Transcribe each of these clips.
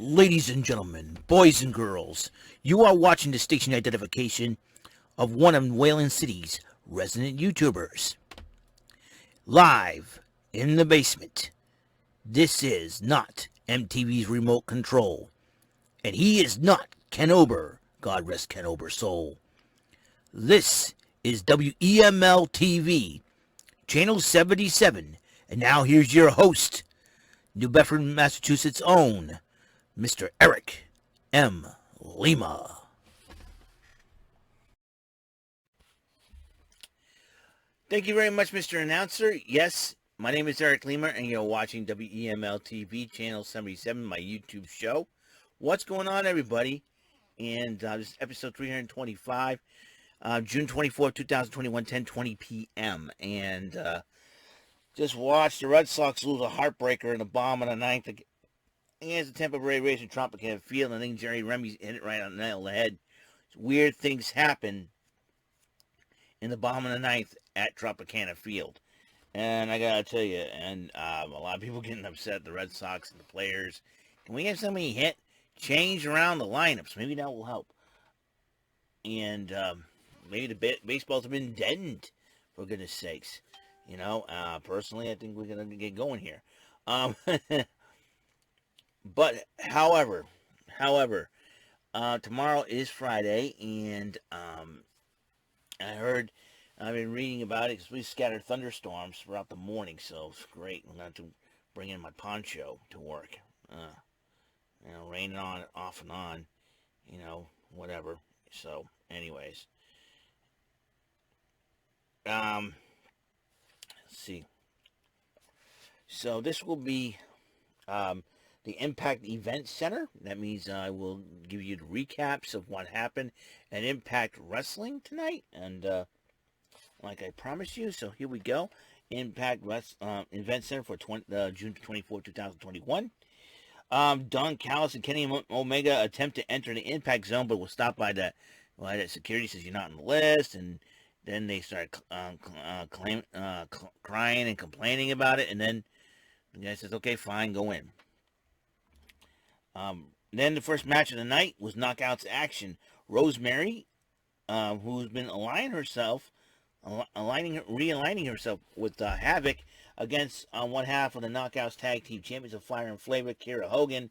Ladies and gentlemen, boys and girls, you are watching the station identification of one of Wayland City's resident YouTubers. Live in the basement. This is not MTV's remote control. And he is not Ken Ober. God rest Ken Ober's soul. This is WEML-TV, Channel 77. And now here's your host, New Bedford, Massachusetts' own Mr. Eric M. Lima. Thank you very much, Mr. Announcer. Yes, my name is Eric Lima, and you're watching WEML-TV, Channel 77, my YouTube show. What's going on, everybody? And this is episode 325, June 24, 2021, 10:20 p.m. And just watched the Red Sox lose a heartbreaker in the bottom of the ninth against the Tampa Bay Rays in Tropicana Field. I think Jerry Remy hit it right on the nail of the head. Weird things happen in the bottom of the ninth at Tropicana Field. And I gotta tell you, and a lot of people getting upset, the Red Sox and the players. Can we have somebody hit? Change around the lineups. Maybe that will help. And maybe the baseballs have been deadened, for goodness sakes. You know, personally, I think we're going to get going here. But, however, tomorrow is Friday, and I've been reading about it because we scattered thunderstorms throughout the morning, so it's great. I'm going to bring in my poncho to work. Raining on, off and on, whatever. So, anyways. Let's see. So, this will be the Impact Event Center. That means I will give you the recaps of what happened at Impact Wrestling tonight. And like I promised you, so here we go. Impact Event Center for June 24, 2021. Don Callis and Kenny Omega attempt to enter the Impact Zone, but was stopped by the security. Says you're not on the list, and then they start crying and complaining about it, and then the guy says, "Okay, fine, go in." Then the first match of the night was Knockouts action. Rosemary, who's been realigning herself with Havoc against one half of the Knockouts Tag Team Champions of Fire and Flavor, Kiera Hogan.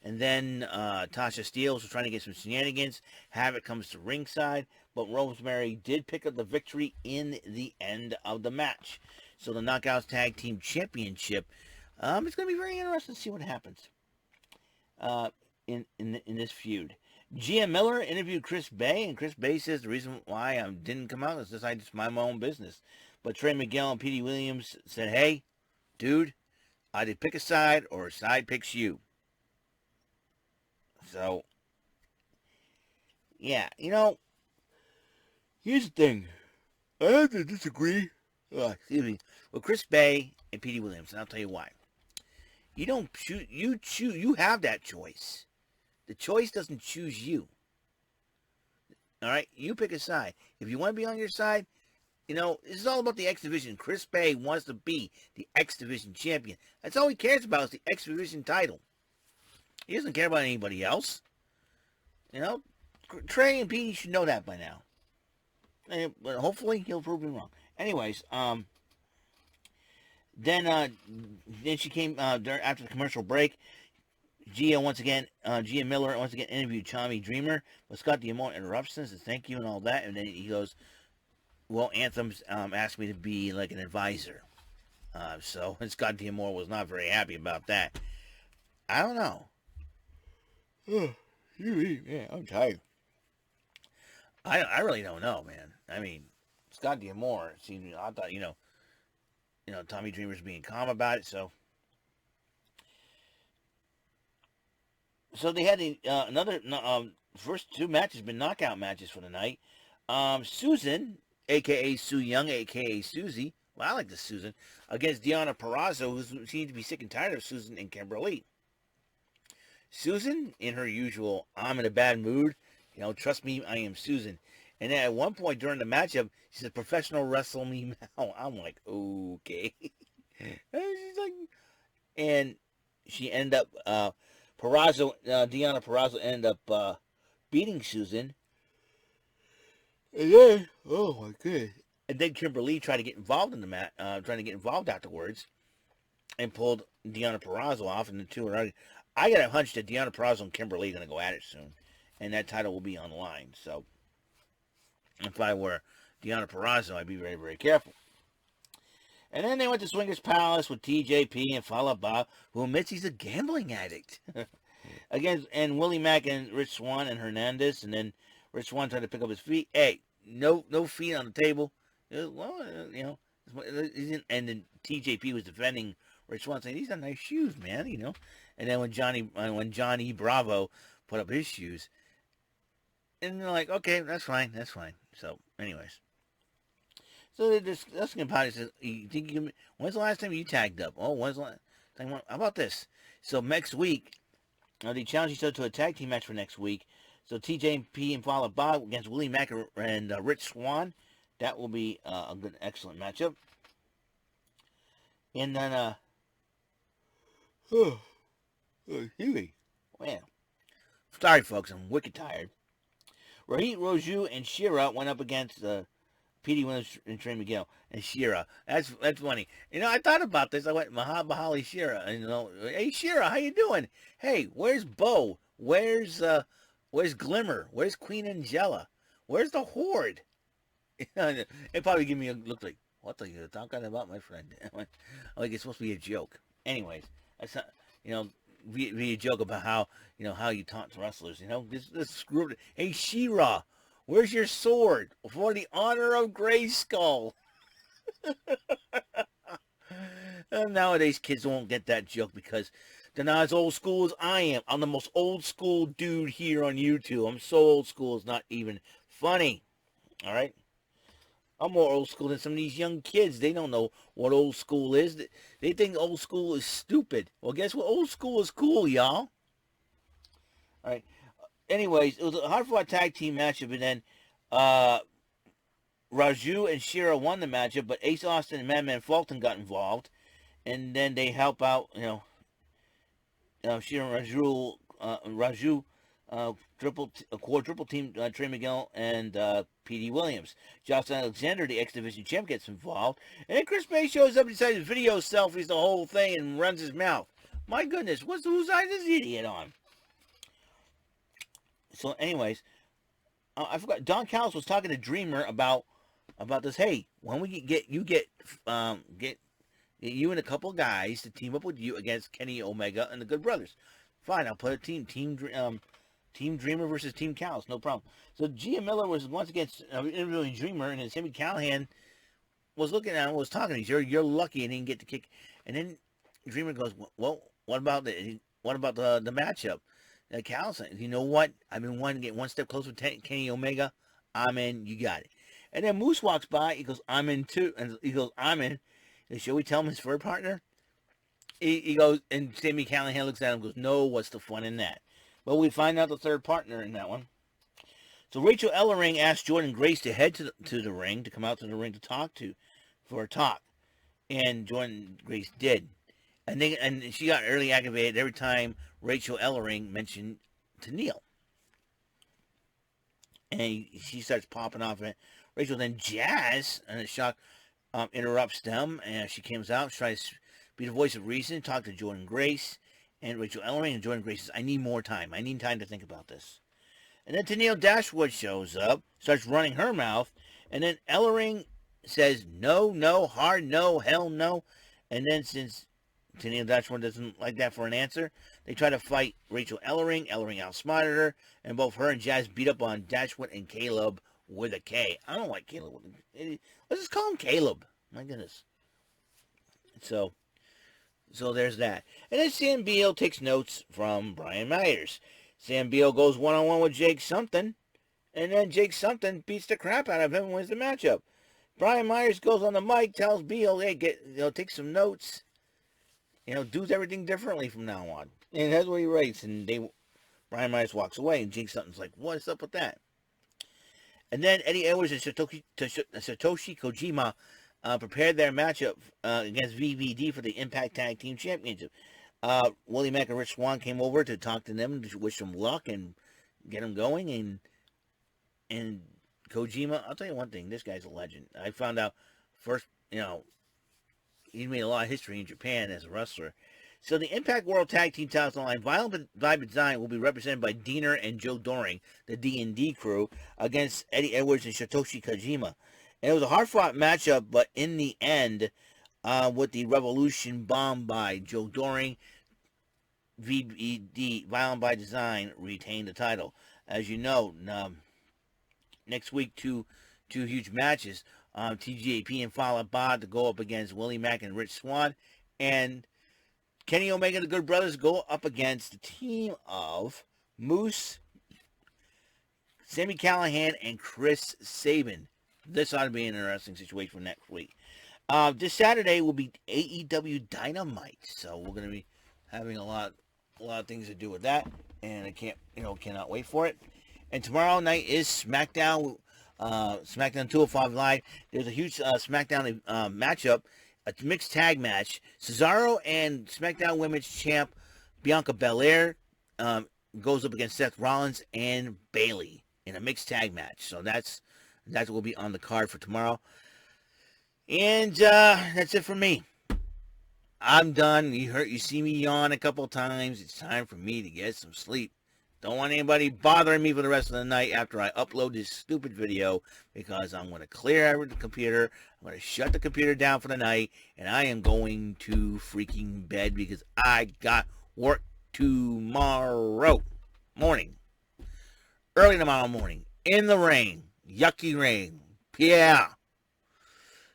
And then Tasha Steele was trying to get some shenanigans. Havoc comes to ringside, but Rosemary did pick up the victory in the end of the match. So the Knockouts Tag Team Championship, it's going to be very interesting to see what happens in this feud. Gia Miller interviewed Chris Bey, and Chris Bey says the reason why I didn't come out is just I just mind my own business. But Trey Miguel and Petey Williams said, "Hey, dude, either pick a side or a side picks you." So, yeah, here's the thing. I have to disagree. Excuse me. With Chris Bey and Petey Williams, and I'll tell you why. You don't choose. You have that choice. The choice doesn't choose you. All right? You pick a side. If you want to be on your side, this is all about the X Division. Chris Bey wants to be the X Division champion. That's all he cares about is the X Division title. He doesn't care about anybody else. Trey and Petey should know that by now. But hopefully he'll prove me wrong. Anyways, then she came after the commercial break. Gia Miller once again interviewed Tommy Dreamer, but Scott D'Amore interrupts and says thank you and all that, and then he goes, "Well, Anthem's asked me to be like an advisor." So Scott D'Amore was not very happy about that. I don't know. Yeah, I'm tired. I really don't know, man. I mean, Scott D'Amore seemed. I thought Tommy Dreamer's being calm about it, so. So they had another first two matches been knockout matches for the night. Susan, a.k.a. Sue Young, a.k.a. Susie. Well, I like this Susan. Against Deonna Purrazzo, who seemed to be sick and tired of Susan and Kimberly. Susan, in her usual, I'm in a bad mood. Trust me, I am Susan. And then at one point during the matchup, she said, "Professional wrestle me now." I'm like, okay. And she's like, and she ended up Deonna Purrazzo ended up beating Susan. And then, oh my goodness. And then Kimberly tried to get involved in the match, trying to get involved afterwards, and pulled Deonna Purrazzo off, and the two are. I got a hunch that Deonna Purrazzo and Kimberly are going to go at it soon, and that title will be online. So, if I were Deonna Purrazzo, I'd be very, very careful. And then they went to Swingers Palace with TJP and Fallah Bahh, who admits he's a gambling addict. And Willie Mack and Rich Swann and Hernandez, and then Rich Swann tried to pick up his feet. Hey, no feet on the table. Well, and then TJP was defending Rich Swann, saying these are nice shoes, man. And then when Johnny Bravo put up his shoes, and they're like, okay, that's fine. So, anyways. So they're discussing about it. Says, when's the last time you tagged up? Oh, when's the last time? How about this? So next week, they challenge each other to a tag team match for next week. So TJP and Fallah Bahh against Willie Mack and Rich Swann. That will be a good, excellent matchup. And then, Huey. Well, sorry, folks, I'm wicked tired. Rohit Raju and Shira went up against Petey Williams and Trey Miguel and Shira. That's funny. I thought about this. I went Mahabali Shira, and hey Shira, how you doing? Hey, where's Bo? Where's Glimmer? Where's Queen Angela? Where's the Horde? It probably give me a look like, what are you talking about, my friend? Like it's supposed to be a joke. Anyways, that's not, be a joke about how you taunt wrestlers. This screw. Hey Shira, where's your sword? For the honor of Grayskull. Nowadays, kids won't get that joke because they're not as old school as I am. I'm the most old school dude here on YouTube. I'm so old school, it's not even funny. All right? I'm more old school than some of these young kids. They don't know what old school is. They think old school is stupid. Well, guess what? Old school is cool, y'all. All right. Anyways, it was a hard-fought tag team matchup, and then Raju and Shira won the matchup, but Ace Austin and Madman Fulton got involved, and then they help out, Shira and Raju quadruple team Trey Miguel and Petey Williams. Josh Alexander, the X Division champ, gets involved, and then Chris Bey shows up and decides to video selfies the whole thing and runs his mouth. My goodness, whose side is this idiot on? So, anyways, I forgot. Don Callis was talking to Dreamer about this. Hey, when we get you and a couple of guys to team up with you against Kenny Omega and the Good Brothers. Fine, I'll put a team Dreamer versus Team Callis, no problem. So Gia Miller was once again interviewing Dreamer, and then Sammy Callahan was looking at him, was talking to him. You're lucky and didn't get the kick. And then Dreamer goes, well, what about the matchup? Callis, you know what? I've been wanting to get one step closer with Kenny Omega. I'm in. You got it. And then Moose walks by. He goes, I'm in too. And he goes, I'm in. And shall we tell him his third partner? He goes, and Sammy Callahan looks at him and goes, no, what's the fun in that? Well, we find out the third partner in that one. So Rachel Ellering asked Jordan Grace to head to the ring, to come out to the ring for a talk. And Jordan Grace did. And she got early activated every time Rachel Ellering mentioned to Neil. And she starts popping off it. Rachel then Jazz, and a shock, interrupts them. And she comes out, she tries to be the voice of reason, talk to Jordan Grace. And Rachel Ellering, and Jordan Grace says, I need more time. I need time to think about this. And then Tenille Dashwood shows up, starts running her mouth. And then Ellering says, no, hard no, hell no. And then since Tenille Dashwood doesn't like that for an answer, they try to fight Rachel Ellering. Ellering outsmarted her, and both her and Jazz beat up on Dashwood and Caleb with a K. I don't like Caleb. Let's just call him Caleb. My goodness. So there's that. And then Sam Beal takes notes from Brian Myers. Sam Beal goes one-on-one with Jake Something, and then Jake Something beats the crap out of him and wins the matchup. Brian Myers goes on the mic, tells Beal, hey, take some notes. Does everything differently from now on. And that's what he writes. And Brian Myers walks away, and Jake Something's like, what's up with that? And then Eddie Edwards and Satoshi Kojima prepared their matchup against VVD for the Impact Tag Team Championship. Willie Mack and Rich Swann came over to talk to them, to wish them luck and get them going. And Kojima, I'll tell you one thing, this guy's a legend. I found out first, he made a lot of history in Japan as a wrestler. So the Impact World Tag Team titles on the line, Violent by Design will be represented by Diener and Joe Doring, the D&D crew, against Eddie Edwards and Satoshi Kojima. And it was a hard-fought matchup, but in the end, with the Revolution Bomb by Joe Doring, VBD, Violent by Design, retained the title. As you know, next week, two huge matches. TJP and Fallah Bahh to go up against Willie Mack and Rich Swann. And Kenny Omega and the Good Brothers go up against the team of Moose, Sami Callihan, and Chris Sabin. This ought to be an interesting situation for next week. This Saturday will be AEW Dynamite, so we're going to be having a lot of things to do with that, and I cannot wait for it. And tomorrow night is SmackDown 205 Live. There's a huge SmackDown matchup, a mixed tag match. Cesaro and SmackDown Women's Champ Bianca Belair goes up against Seth Rollins and Bayley in a mixed tag match. So that's what will be on the card for tomorrow. And that's it for me. I'm done. You see me yawn a couple times. It's time for me to get some sleep. Don't want anybody bothering me for the rest of the night after I upload this stupid video, because I'm going to clear out the computer. I'm going to shut the computer down for the night, and I am going to freaking bed because I got work tomorrow morning. Early tomorrow morning. In the rain. Yucky rain. Yeah.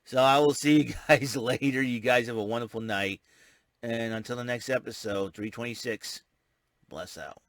So I will see you guys later. You guys have a wonderful night. And until the next episode, 326, bless out.